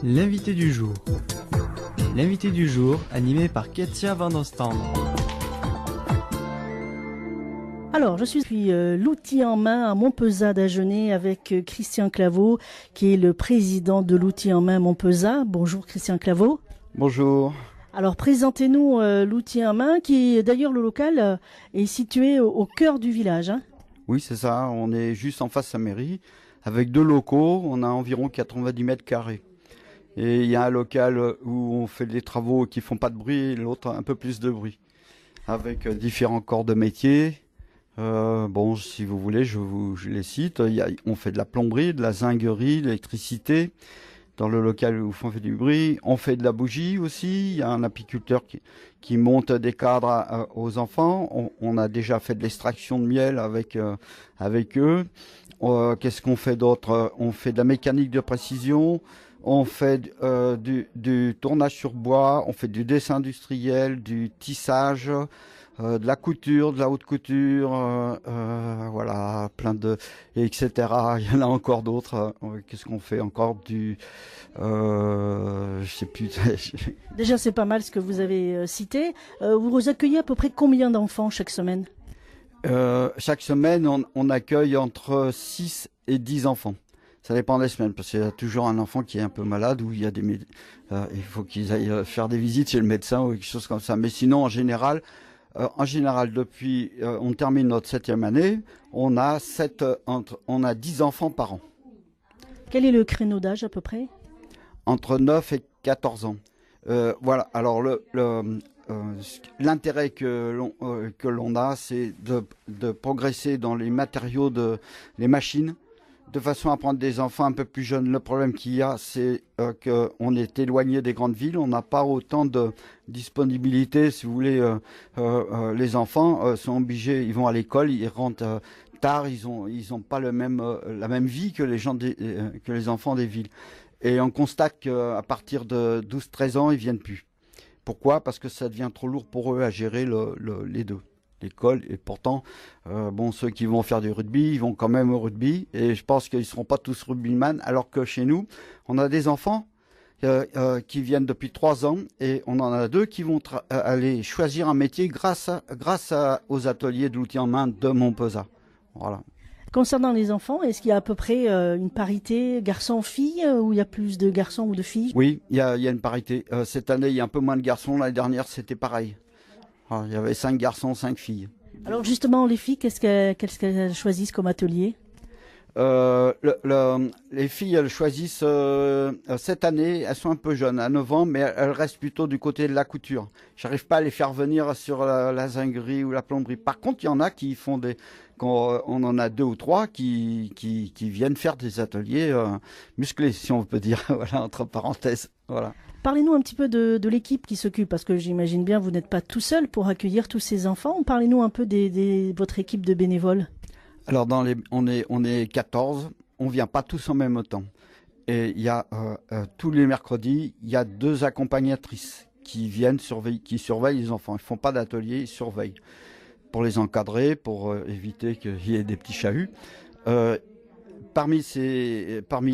L'invité du jour. L'invité du jour, animé par Ketia Van Ostende. Alors, je suis l'outil en main à Montpezat d'Agenais avec Christian Claveau, qui est le président de l'outil en main Montpezat. Bonjour Christian Claveau. Bonjour. Alors, présentez-nous l'outil en main, qui d'ailleurs le local est situé au cœur du village. Hein. Oui, c'est ça. On est juste en face à la mairie, avec deux locaux. On a environ 90 mètres carrés. Et il y a un local où on fait des travaux qui font pas de bruit, et l'autre un peu plus de bruit, avec différents corps de métier. Bon, si vous voulez, je les cite. On fait de la plomberie, de la zinguerie, de l'électricité. Dans le local où on fait du bruit, on fait de la bougie aussi. Il y a un apiculteur qui monte des cadres aux enfants. On a déjà fait de l'extraction de miel avec eux. Qu'est-ce qu'on fait d'autre? On fait de la mécanique de précision. On fait du tournage sur bois. On fait du dessin industriel, du tissage. De la couture, de la haute couture, voilà, plein de, etc. Il y en a encore d'autres. Qu'est-ce qu'on fait encore je sais plus. Déjà, c'est pas mal ce que vous avez cité. Vous accueillez à peu près combien d'enfants chaque semaine? Chaque semaine, on accueille entre 6 et 10 enfants. Ça dépend des semaines, parce qu'il y a toujours un enfant qui est un peu malade, ou il y a il faut qu'ils aillent faire des visites chez le médecin ou quelque chose comme ça. Mais sinon, en général, depuis on termine notre 7e année, on a 10 enfants par an. Quel est le créneau d'âge à peu près? Entre 9 et 14 ans. Voilà. Alors l'intérêt que l'on a, c'est de progresser dans les matériaux les machines, de façon à prendre des enfants un peu plus jeunes. Le problème qu'il y a, c'est qu'on est éloigné des grandes villes. On n'a pas autant de disponibilité. Si vous voulez, les enfants sont obligés, ils vont à l'école, ils rentrent tard, ils ont pas la même vie que que les enfants des villes. Et on constate qu'à partir de 12-13 ans, ils viennent plus. Pourquoi? Parce que ça devient trop lourd pour eux à gérer les deux. L'école, et pourtant, ceux qui vont faire du rugby, ils vont quand même au rugby, et je pense qu'ils ne seront pas tous rugbyman, alors que chez nous, on a des enfants qui viennent depuis 3 ans, et on en a 2 qui vont aller choisir un métier grâce aux ateliers de l'outil en main de Montpezat. Voilà. Concernant les enfants, est-ce qu'il y a à peu prprès une parité garçon-fille, ou il y a plus de garçons ou de filles? Oui, il y a une parité. Cette année, il y a un peu moins de garçons, l'année dernière, c'était pareil. Il y avait 5 garçons, 5 filles. Alors justement, les filles, qu'est-ce qu'elles choisissent comme atelier? Les filles, elles choisissent cette année, elles sont un peu jeunes, à 9 ans, mais elles restent plutôt du côté de la couture. J'arrive pas à les faire venir sur la zinguerie ou la plomberie. Par contre, il y en a qui font on en a 2 ou 3 qui viennent faire des ateliers musclés, si on peut dire, voilà, entre parenthèses. Voilà. Parlez-nous un petit peu de l'équipe qui s'occupe, parce que j'imagine bien vous n'êtes pas tout seul pour accueillir tous ces enfants. Parlez-nous un peu de votre équipe de bénévoles. Alors on est 14, on vient pas tous en même temps. Et il y a tous les mercredis, il y a 2 accompagnatrices qui viennent qui surveillent les enfants. Ils font pas d'atelier, ils surveillent pour les encadrer, pour éviter qu'il y ait des petits chahuts. Parmi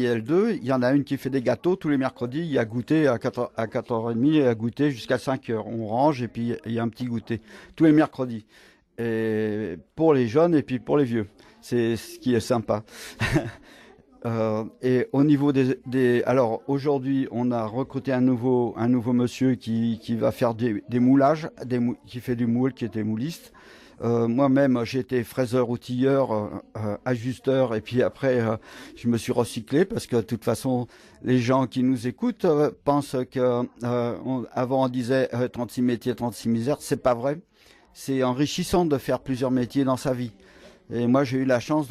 elles 2, il y en a une qui fait des gâteaux tous les mercredis. Il y a goûter à 4h30 et à goûter jusqu'à 5h. On range et puis il y a un petit goûter tous les mercredis. Et pour les jeunes et puis pour les vieux. C'est ce qui est sympa. Et au niveau alors aujourd'hui, on a recruté un nouveau monsieur qui va faire des moulages, qui fait du moule, qui était mouliste. Moi-même, j'ai été fraiseur, outilleur, ajusteur, et puis après, je me suis recyclé parce que de toute façon, les gens qui nous écoutent pensent que avant on disait 36 métiers, 36 misères. C'est pas vrai. C'est enrichissant de faire plusieurs métiers dans sa vie. Et moi, j'ai eu la chance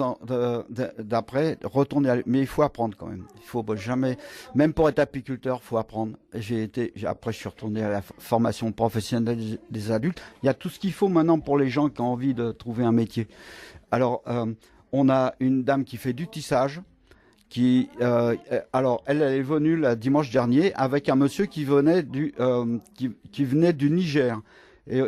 d'après retourner mais il faut apprendre quand même. Il faut jamais, même pour être apiculteur, il faut apprendre. Après, je suis retourné à la formation professionnelle des adultes. Il y a tout ce qu'il faut maintenant pour les gens qui ont envie de trouver un métier. Alors, on a une dame qui fait du tissage. Alors, elle est venue le dimanche dernier avec un monsieur qui venait du Niger. Et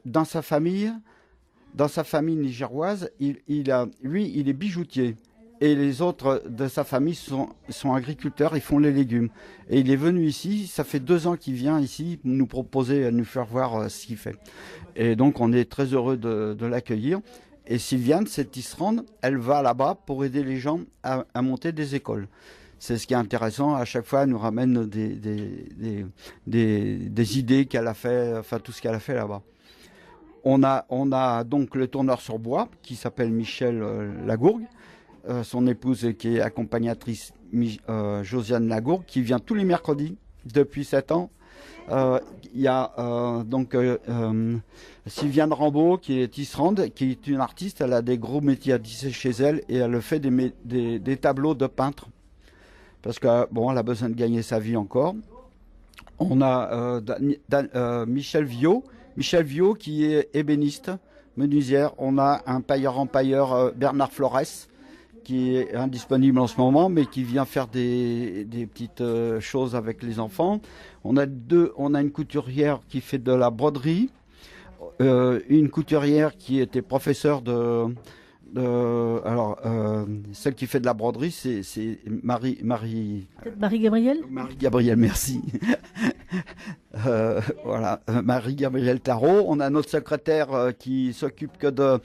dans sa famille nigéroise, lui, il est bijoutier. et les autres de sa famille sont agriculteurs, ils font les légumes. Et il est venu ici, ça fait 2 ans qu'il vient ici nous proposer, nous faire voir ce qu'il fait. Et donc on est très heureux de l'accueillir. Et Sylviane, cette tisserande, elle va là-bas pour aider les gens à monter des écoles. C'est ce qui est intéressant, à chaque fois elle nous ramène des idées qu'elle a fait, enfin tout ce qu'elle a fait là-bas. On a donc le tourneur sur bois qui s'appelle Michel Lagourgue, son épouse qui est accompagnatrice Josiane Lagourgue, qui vient tous les mercredis depuis 7 ans. Il y a donc Sylviane Rambaud qui est tisserande, qui est une artiste, elle a des gros métiers à tisser chez elle et elle fait des tableaux de peintre. Parce que bon, elle a besoin de gagner sa vie encore. On a Michel Viau qui est ébéniste, menuisière. On a un pailleur-empailleur Bernard Flores qui est indisponible en ce moment, mais qui vient faire des petites choses avec les enfants. On a une couturière qui fait de la broderie, une couturière qui était professeure celle qui fait de la broderie, c'est Marie Marie-Gabrielle. Marie-Gabrielle, merci. Voilà, Marie-Gabrielle Tarot. On a notre secrétaire qui s'occupe que de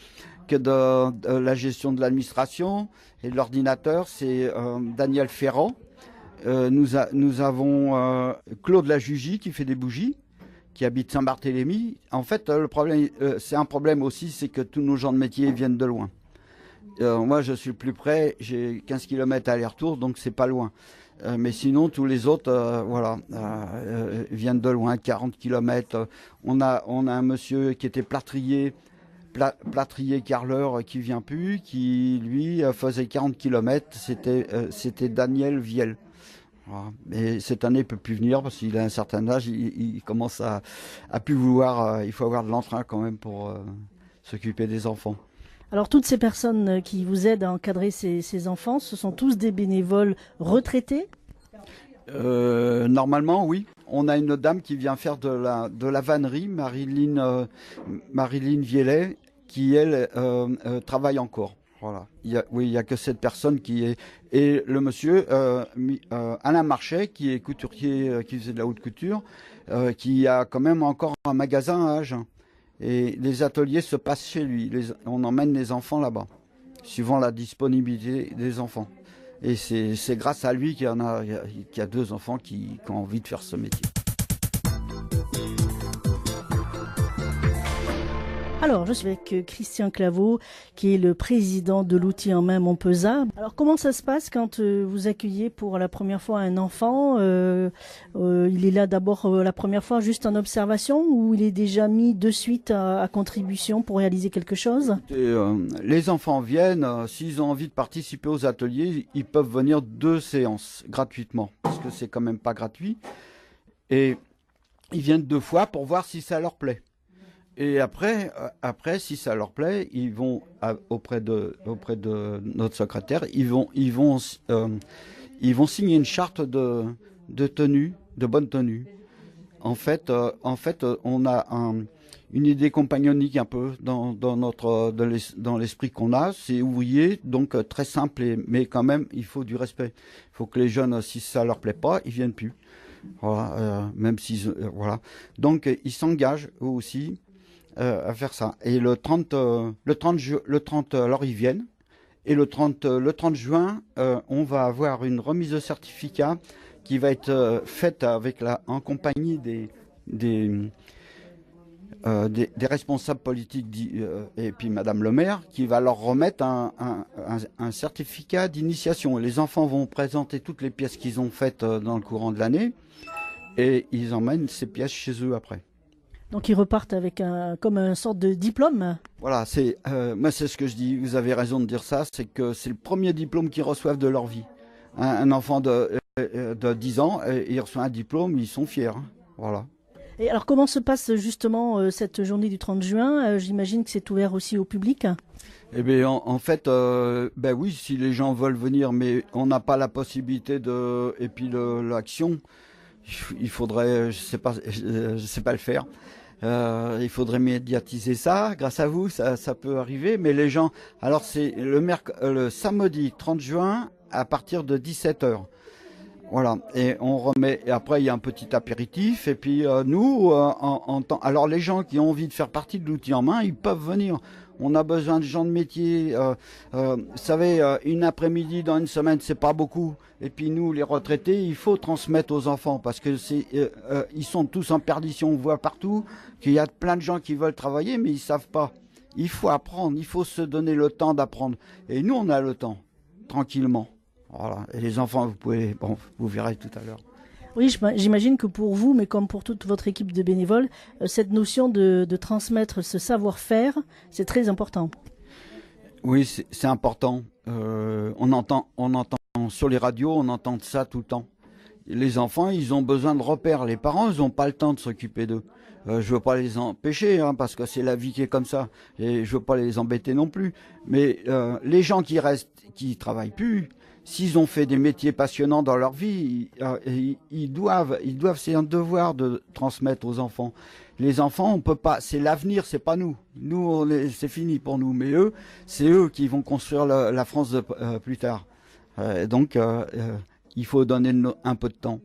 la gestion de l'administration et de l'ordinateur, c'est Daniel Ferrand. Nous avons Claude Lajugie qui fait des bougies, qui habite Saint-Barthélemy. En fait, le problème, c'est un problème aussi, c'est que tous nos gens de métier viennent de loin. Moi, je suis plus près, j'ai 15 km aller-retour, donc c'est pas loin. Mais sinon, tous les autres, viennent de loin, 40 km. On a un monsieur qui était plâtrier carreleur qui vient plus, qui lui faisait 40 km. C'était Daniel Viel. Voilà. Mais cette année, il peut plus venir parce qu'il a un certain âge. Il commence à plus vouloir. Il faut avoir de l'entrain quand même pour s'occuper des enfants. Alors toutes ces personnes qui vous aident à encadrer ces enfants, ce sont tous des bénévoles retraités? Normalement, oui. On a une dame qui vient faire de la vannerie, Marilyn Vielet, qui elle travaille encore. Voilà. Il y a que cette personne qui est, et le monsieur Alain Marchais, qui est couturier, qui faisait de la haute couture, qui a quand même encore un magasin à Agen. Et les ateliers se passent chez lui. On emmène les enfants là-bas, suivant la disponibilité des enfants. Et c'est grâce à lui qu'il y a 2 enfants qui ont envie de faire ce métier. Alors, je suis avec Christian Claveau, qui est le président de l'outil en main Montpezat. Alors, comment ça se passe quand vous accueillez pour la première fois un enfant il est là d'abord la première fois juste en observation ou il est déjà mis de suite à contribution pour réaliser quelque chose? Les enfants viennent, s'ils ont envie de participer aux ateliers, ils peuvent venir 2 séances gratuitement, parce que c'est quand même pas gratuit. Et ils viennent 2 fois pour voir si ça leur plaît. Et après, si ça leur plaît, ils vont auprès de notre secrétaire, ils vont signer une charte de tenue, de bonne tenue. En fait, on a une idée compagnonique un peu dans l'esprit qu'on a. C'est ouvrier, donc très simple, mais quand même, il faut du respect. Il faut que les jeunes, si ça leur plaît pas, ils viennent plus. Voilà, même s'ils, voilà. Donc, ils s'engagent eux aussi. À faire ça. Et le 30, alors ils viennent. Et le 30 juin, on va avoir une remise de certificat qui va être faite en compagnie des responsables politiques et puis Madame le maire, qui va leur remettre un certificat d'initiation. Les enfants vont présenter toutes les pièces qu'ils ont faites dans le courant de l'année et ils emmènent ces pièces chez eux après. Donc ils repartent avec comme une sorte de diplôme. Voilà, moi c'est ce que je dis, vous avez raison de dire ça, c'est que c'est le premier diplôme qu'ils reçoivent de leur vie. Un enfant de 10 ans, il reçoit un diplôme, ils sont fiers. Hein. Voilà. Et alors comment se passe justement cette journée du 30 juin? J'imagine que c'est ouvert aussi au public. Eh bien, en fait, ben oui, si les gens veulent venir, mais on n'a pas la possibilité et puis l'action, il faudrait, je sais pas le faire. Il faudrait médiatiser ça. Grâce à vous, ça peut arriver. Mais les gens, alors c'est le samedi 30 juin à partir de 17h. Voilà, et on remet. Et après, il y a un petit apéritif. Et puis nous, alors les gens qui ont envie de faire partie de l'outil en main, ils peuvent venir. On a besoin de gens de métier. Vous savez, une après-midi dans une semaine, c'est pas beaucoup. Et puis nous, les retraités, il faut transmettre aux enfants parce que ils sont tous en perdition. On voit partout qu'il y a plein de gens qui veulent travailler, mais ils savent pas. Il faut apprendre. Il faut se donner le temps d'apprendre. Et nous, on a le temps, tranquillement. Voilà. Et les enfants, vous verrez tout à l'heure. Oui, j'imagine que pour vous, mais comme pour toute votre équipe de bénévoles, cette notion de transmettre ce savoir-faire, c'est très important. Oui, c'est important. On entend sur les radios, on entend ça tout le temps. Les enfants, ils ont besoin de repères. Les parents, ils n'ont pas le temps de s'occuper d'eux. Je veux pas les empêcher, parce que c'est la vie qui est comme ça. Et je veux pas les embêter non plus. Mais les gens qui restent, qui travaillent plus, s'ils ont fait des métiers passionnants dans leur vie, ils doivent, c'est un devoir de transmettre aux enfants. Les enfants, on peut pas, c'est l'avenir, c'est pas nous. Nous, c'est fini pour nous, mais eux, c'est eux qui vont construire la France plus tard. Donc, il faut donner un peu de temps.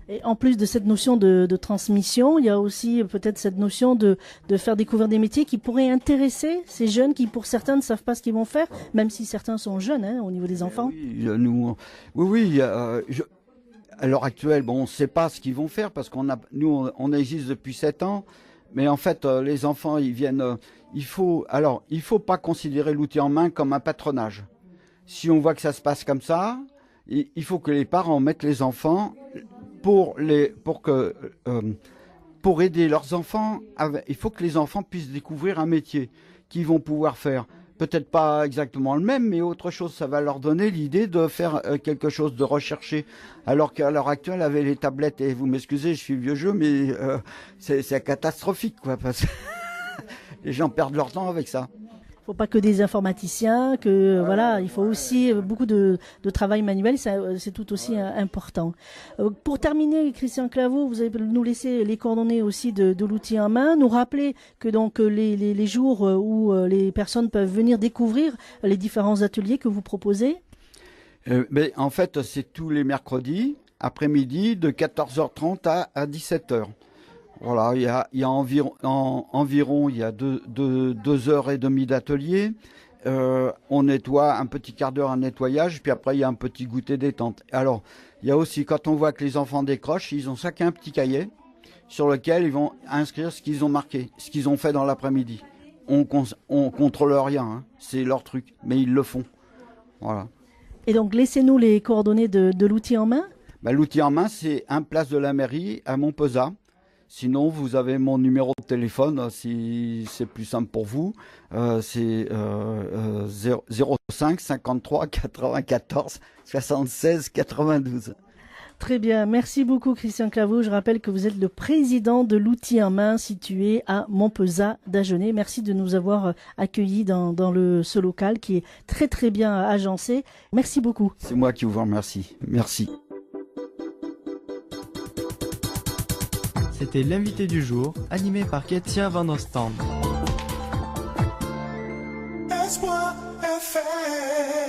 Et en plus de cette notion de transmission, il y a aussi peut-être cette notion de faire découvrir des métiers qui pourraient intéresser ces jeunes qui, pour certains, ne savent pas ce qu'ils vont faire, même si certains sont jeunes au niveau des enfants. Oui, à l'heure actuelle, on ne sait pas ce qu'ils vont faire parce on existe depuis 7 ans. Mais en fait, les enfants, ils viennent. Il faut pas considérer l'outil en main comme un patronage. Si on voit que ça se passe comme ça, il faut que les parents mettent les enfants pour aider leurs enfants. Il faut que les enfants puissent découvrir un métier qu'ils vont pouvoir faire. Peut-être pas exactement le même, mais autre chose. Ça va leur donner l'idée de faire quelque chose de recherché. Alors qu'à l'heure actuelle, avec les tablettes, et vous m'excusez, je suis vieux jeu, mais c'est catastrophique, quoi. Parce que les gens perdent leur temps avec ça. Il ne faut pas que des informaticiens, il faut aussi beaucoup de travail manuel, c'est tout aussi important. Pour terminer, Christian Claveau, vous allez nous laisser les coordonnées aussi de l'outil en main, nous rappeler que donc les jours où les personnes peuvent venir découvrir les différents ateliers que vous proposez. Mais en fait, c'est tous les mercredis après-midi de 14h30 à 17h. Voilà, il y a environ il y a 2h30 d'atelier. On nettoie un petit quart d'heure, un nettoyage, puis après il y a un petit goûter détente. Alors, il y a aussi, quand on voit que les enfants décrochent, ils ont chacun un petit cahier sur lequel ils vont inscrire ce qu'ils ont marqué, ce qu'ils ont fait dans l'après-midi. On contrôle rien, c'est leur truc, mais ils le font. Voilà. Et donc, laissez-nous les coordonnées de l'outil en main. L'outil en main, c'est 1 place de la mairie à Montpezat. Sinon, vous avez mon numéro de téléphone, si c'est plus simple pour vous. C'est 05 53 94 76 92. Très bien, merci beaucoup Christian Claveau. Je rappelle que vous êtes le président de l'outil en main situé à Montpezat d'Agenais. Merci de nous avoir accueillis dans ce local qui est très très bien agencé. Merci beaucoup. C'est moi qui vous remercie. Merci. C'était l'invité du jour, animé par Ketia Van Oostende. Espoir FM.